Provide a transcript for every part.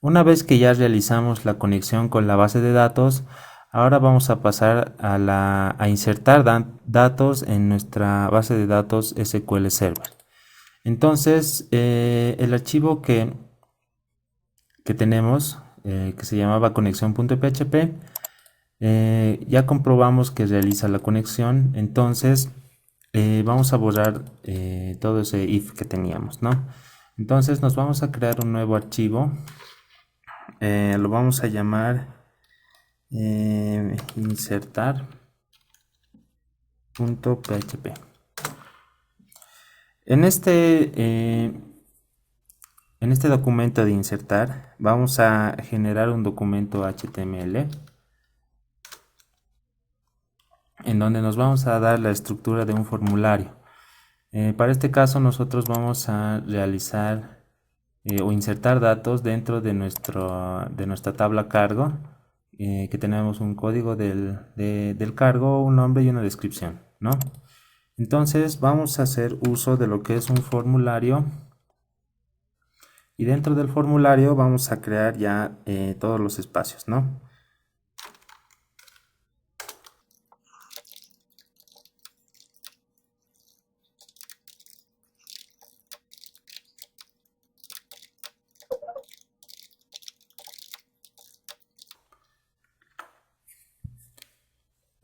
Una vez que ya realizamos la conexión con la base de datos, ahora vamos a pasar a insertar datos en nuestra base de datos SQL Server. Entonces, el archivo que tenemos, que se llamaba conexión.php, ya comprobamos que realiza la conexión. Entonces, vamos a borrar todo ese if que teníamos, ¿no? Entonces nos vamos a crear un nuevo archivo. Lo vamos a llamar insertar.php. En en este documento de insertar vamos a generar un documento HTML en donde nos vamos a dar la estructura de un formulario. Para este caso nosotros vamos a realizar o insertar datos dentro de nuestra tabla cargo, que tenemos un código del cargo, un nombre y una descripción, ¿no? Entonces vamos a hacer uso de lo que es un formulario, y dentro del formulario vamos a crear ya todos los espacios, ¿no?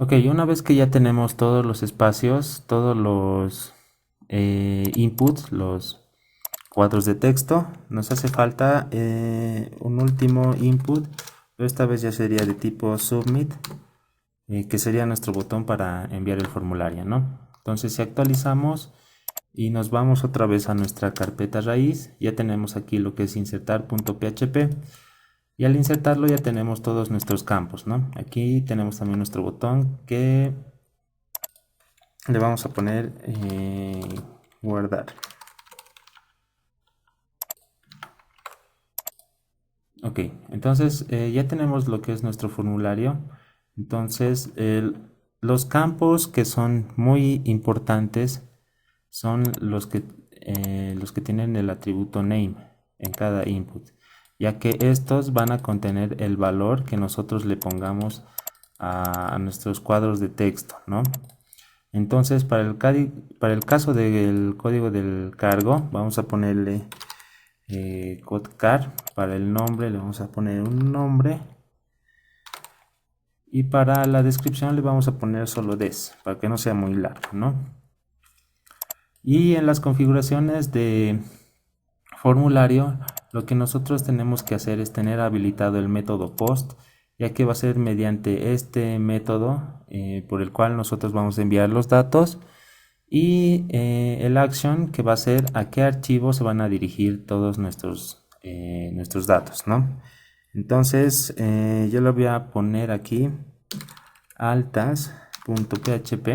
Ok, una vez que ya tenemos todos los espacios, todos los inputs, los cuadros de texto, nos hace falta un último input, pero esta vez ya sería de tipo submit, que sería nuestro botón para enviar el formulario, ¿no? Entonces si actualizamos y nos vamos otra vez a nuestra carpeta raíz, ya tenemos aquí lo que es insertar.php. Y al insertarlo ya tenemos todos nuestros campos, ¿no? Aquí tenemos también nuestro botón que le vamos a poner guardar. Ok, entonces ya tenemos lo que es nuestro formulario. Entonces los campos que son muy importantes son los que tienen el atributo name en cada input, ya que estos van a contener el valor que nosotros le pongamos a nuestros cuadros de texto, ¿no? Entonces para el caso del código del cargo vamos a ponerle codcar. Para el nombre le vamos a poner un nombre, y para la descripción le vamos a poner solo des para que no sea muy largo, ¿no? Y en las configuraciones de formulario, lo que nosotros tenemos que hacer es tener habilitado el método post, ya que va a ser mediante este método por el cual nosotros vamos a enviar los datos, y el action, que va a ser a qué archivo se van a dirigir todos nuestros datos, ¿no? Entonces yo le voy a poner aquí altas.php,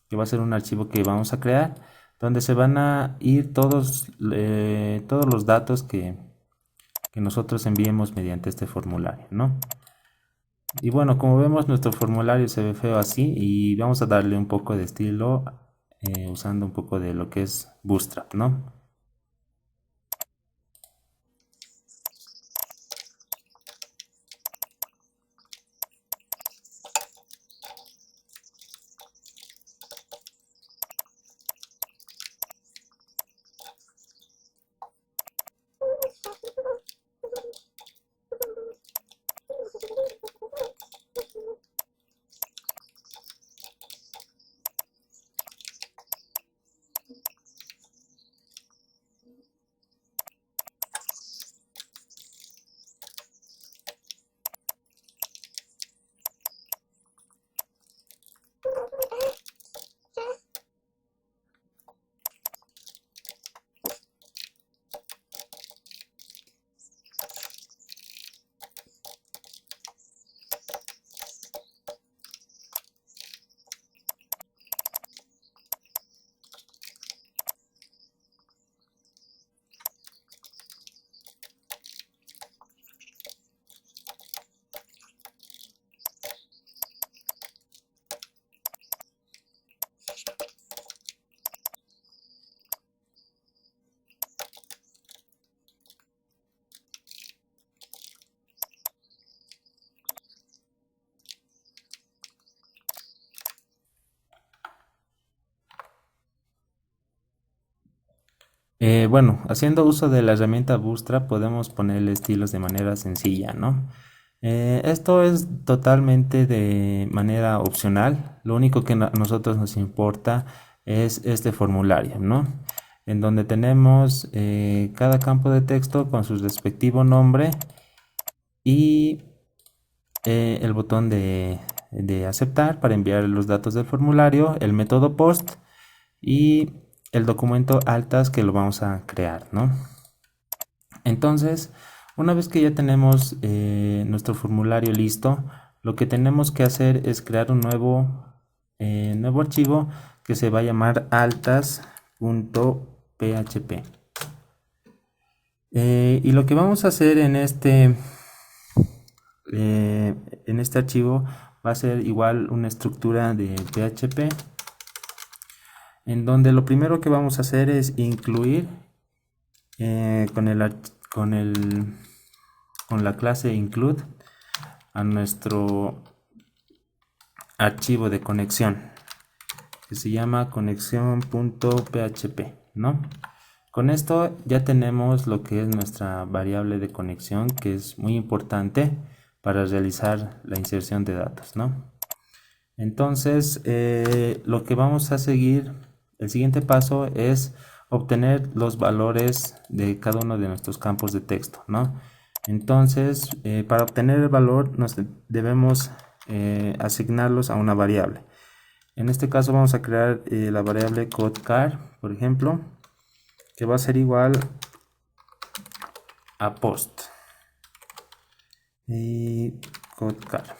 que va a ser un archivo que vamos a crear, donde se van a ir todos los datos que nosotros enviemos mediante este formulario, ¿no? Y bueno, como vemos, nuestro formulario se ve feo así, y vamos a darle un poco de estilo usando un poco de lo que es Bootstrap, ¿no? Bueno, haciendo uso de la herramienta Bootstrap podemos ponerle estilos de manera sencilla, ¿no? Esto es totalmente de manera opcional. Lo único que a nosotros nos importa es este formulario, ¿no? En donde tenemos cada campo de texto con su respectivo nombre y el botón de aceptar para enviar los datos del formulario, el método post y el documento altas que lo vamos a crear, ¿no? Entonces, una vez que ya tenemos nuestro formulario listo, lo que tenemos que hacer es crear un nuevo archivo que se va a llamar altas.php. Y lo que vamos a hacer en este archivo va a ser igual una estructura de PHP, en donde lo primero que vamos a hacer es incluir con la clase include a nuestro archivo de conexión, que se llama conexión.php, ¿no? Con esto ya tenemos lo que es nuestra variable de conexión, que es muy importante para realizar la inserción de datos, ¿no? Entonces, lo que vamos a seguir, el siguiente paso es obtener los valores de cada uno de nuestros campos de texto, ¿no? Entonces, para obtener el valor, nos debemos asignarlos a una variable. En este caso vamos a crear la variable codeCar, por ejemplo, que va a ser igual a post y codeCar.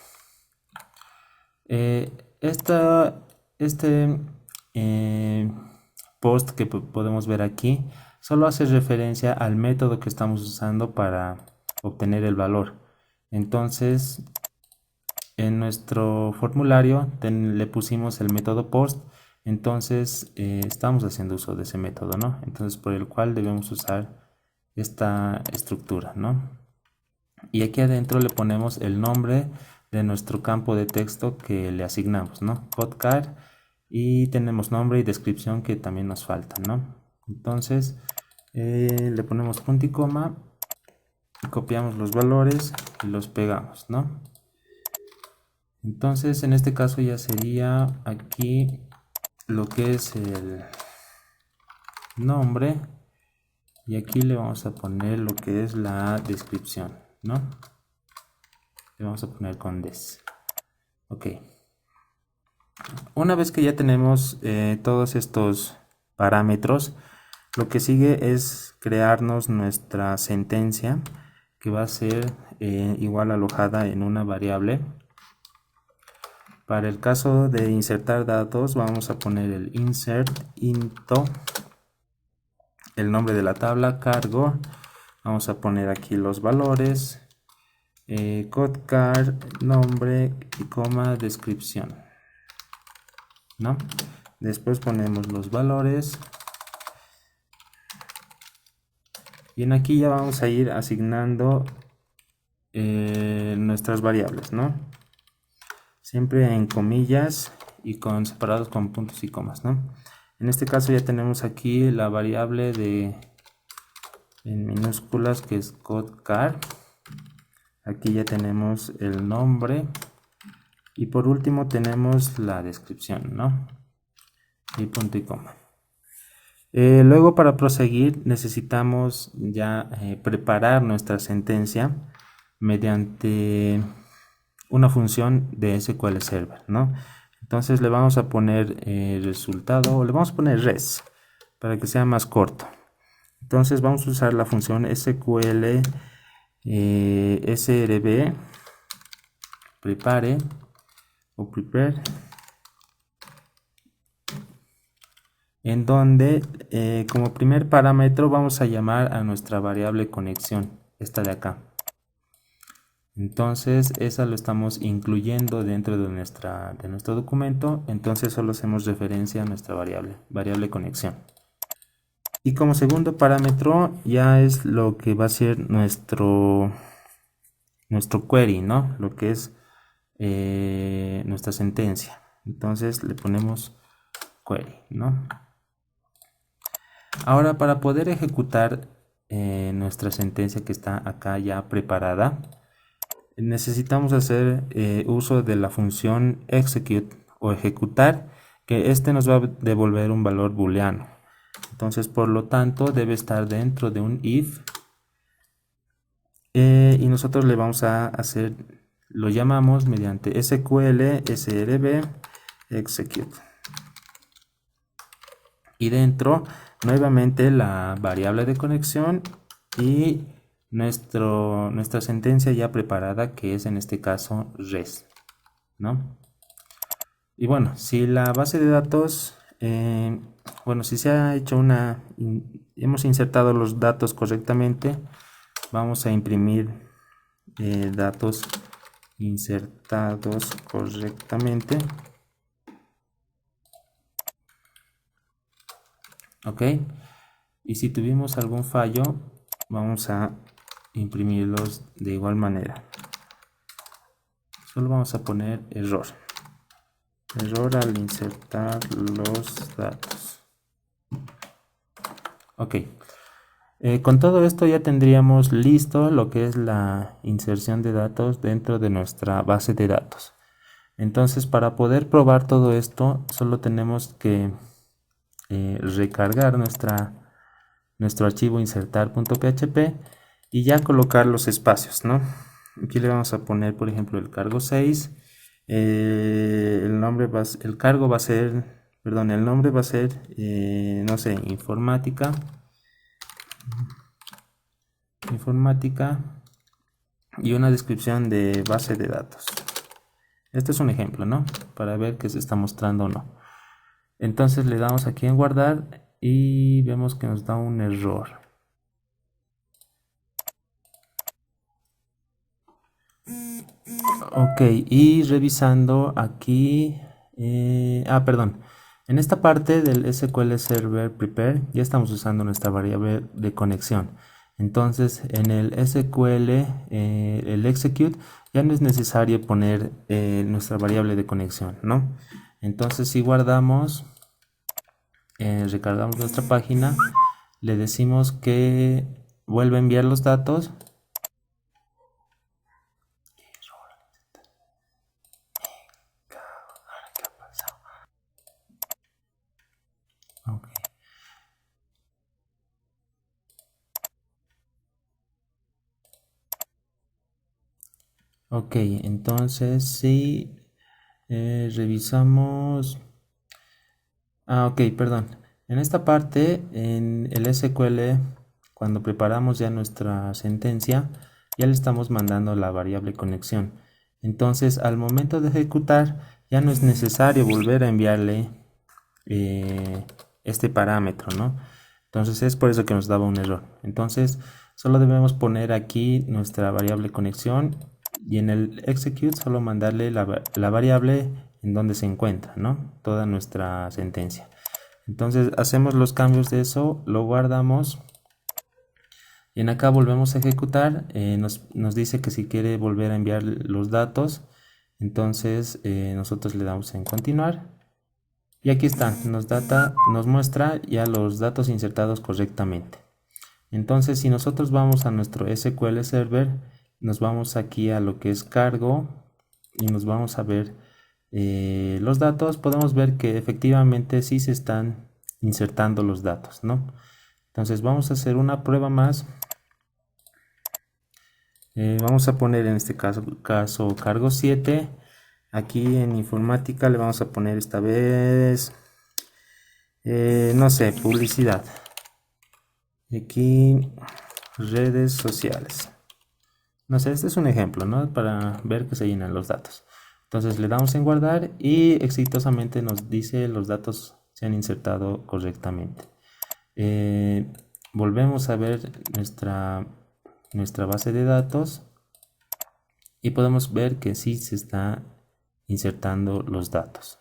Este post que podemos ver aquí solo hace referencia al método que estamos usando para obtener el valor. Entonces, en nuestro formulario le pusimos el método post, entonces estamos haciendo uso de ese método, ¿no? Entonces, por el cual debemos usar esta estructura, ¿no? Y aquí adentro le ponemos el nombre de nuestro campo de texto que le asignamos, ¿no? Codecar, y tenemos nombre y descripción que también nos faltan, ¿no? Entonces le ponemos punto y coma, y copiamos los valores y los pegamos, ¿no? Entonces en este caso ya sería aquí lo que es el nombre, y aquí le vamos a poner lo que es la descripción, ¿no? Le vamos a poner con des. Ok. Una vez que ya tenemos todos estos parámetros, lo que sigue es crearnos nuestra sentencia, que va a ser igual alojada en una variable. Para el caso de insertar datos, vamos a poner el insert into, el nombre de la tabla, cargo, vamos a poner aquí los valores, codecar, nombre y coma, descripción, ¿no? Después ponemos los valores y en aquí ya vamos a ir asignando nuestras variables, ¿no? Siempre en comillas y separados con puntos y comas, ¿no? En este caso ya tenemos aquí la variable en minúsculas, que es codecar. Aquí ya tenemos el nombre y por último tenemos la descripción, ¿no? Y punto y coma. Luego, para proseguir, necesitamos ya preparar nuestra sentencia mediante una función de SQL Server, ¿no? Entonces le vamos a poner resultado, o le vamos a poner res para que sea más corto. Entonces vamos a usar la función SQL SRB prepare o prepare, en donde como primer parámetro vamos a llamar a nuestra variable conexión, esta de acá. Entonces esa lo estamos incluyendo dentro de nuestro documento, entonces solo hacemos referencia a nuestra variable conexión. Y como segundo parámetro ya es lo que va a ser nuestro query, ¿no? Lo que es nuestra sentencia. Entonces le ponemos query, ¿no? Ahora, para poder ejecutar nuestra sentencia que está acá ya preparada, necesitamos hacer uso de la función execute o ejecutar, que este nos va a devolver un valor booleano. Entonces, por lo tanto, debe estar dentro de un if y nosotros le vamos a hacer, lo llamamos mediante SQL SRB execute. Y dentro, nuevamente la variable de conexión y nuestra sentencia ya preparada, que es en este caso res, ¿no? Y bueno, si la base de datos, bueno, si se ha hecho hemos insertado los datos correctamente, vamos a imprimir datos insertados correctamente. Ok, y si tuvimos algún fallo, vamos a imprimirlos de igual manera. Solo vamos a poner error al insertar los datos. Ok, con todo esto ya tendríamos listo lo que es la inserción de datos dentro de nuestra base de datos. Entonces, para poder probar todo esto, solo tenemos que recargar nuestro archivo insertar.php y ya colocar los espacios, ¿no? Aquí le vamos a poner, por ejemplo, el cargo 6. El nombre va a ser, no sé, informática y una descripción de base de datos. Este es un ejemplo, ¿no? Para ver que se está mostrando o no. Entonces le damos aquí en guardar y vemos que nos da un error. Ok, y revisando aquí, perdón, en esta parte del SQL Server Prepare ya estamos usando nuestra variable de conexión. Entonces en el SQL, el execute, ya no es necesario poner nuestra variable de conexión, ¿no? Entonces si guardamos, recargamos nuestra página, le decimos que vuelva a enviar los datos. Okay. Ok, entonces si revisamos. Ok, perdón. En esta parte, en el SQL, cuando preparamos ya nuestra sentencia, ya le estamos mandando la variable conexión. Entonces, al momento de ejecutar, ya no es necesario volver a enviarle este parámetro, ¿no? Entonces, es por eso que nos daba un error. Entonces, solo debemos poner aquí nuestra variable conexión y en el execute solo mandarle la variable en donde se encuentra, ¿no? Toda nuestra sentencia. Entonces hacemos los cambios de eso, lo guardamos y en acá volvemos a ejecutar. Nos dice que si quiere volver a enviar los datos, entonces nosotros le damos en continuar y aquí está, nos muestra ya los datos insertados correctamente. Entonces si nosotros vamos a nuestro SQL Server, nos vamos aquí a lo que es cargo y nos vamos a ver los datos. Podemos ver que efectivamente sí se están insertando los datos, ¿no? Entonces vamos a hacer una prueba más. Vamos a poner en este caso cargo 7. Aquí en informática le vamos a poner esta vez, no sé, publicidad. Aquí redes sociales. No sé, este es un ejemplo, ¿no? Para ver que se llenan los datos. Entonces le damos en guardar y exitosamente nos dice los datos se han insertado correctamente. Volvemos a ver nuestra base de datos y podemos ver que sí se está insertando los datos.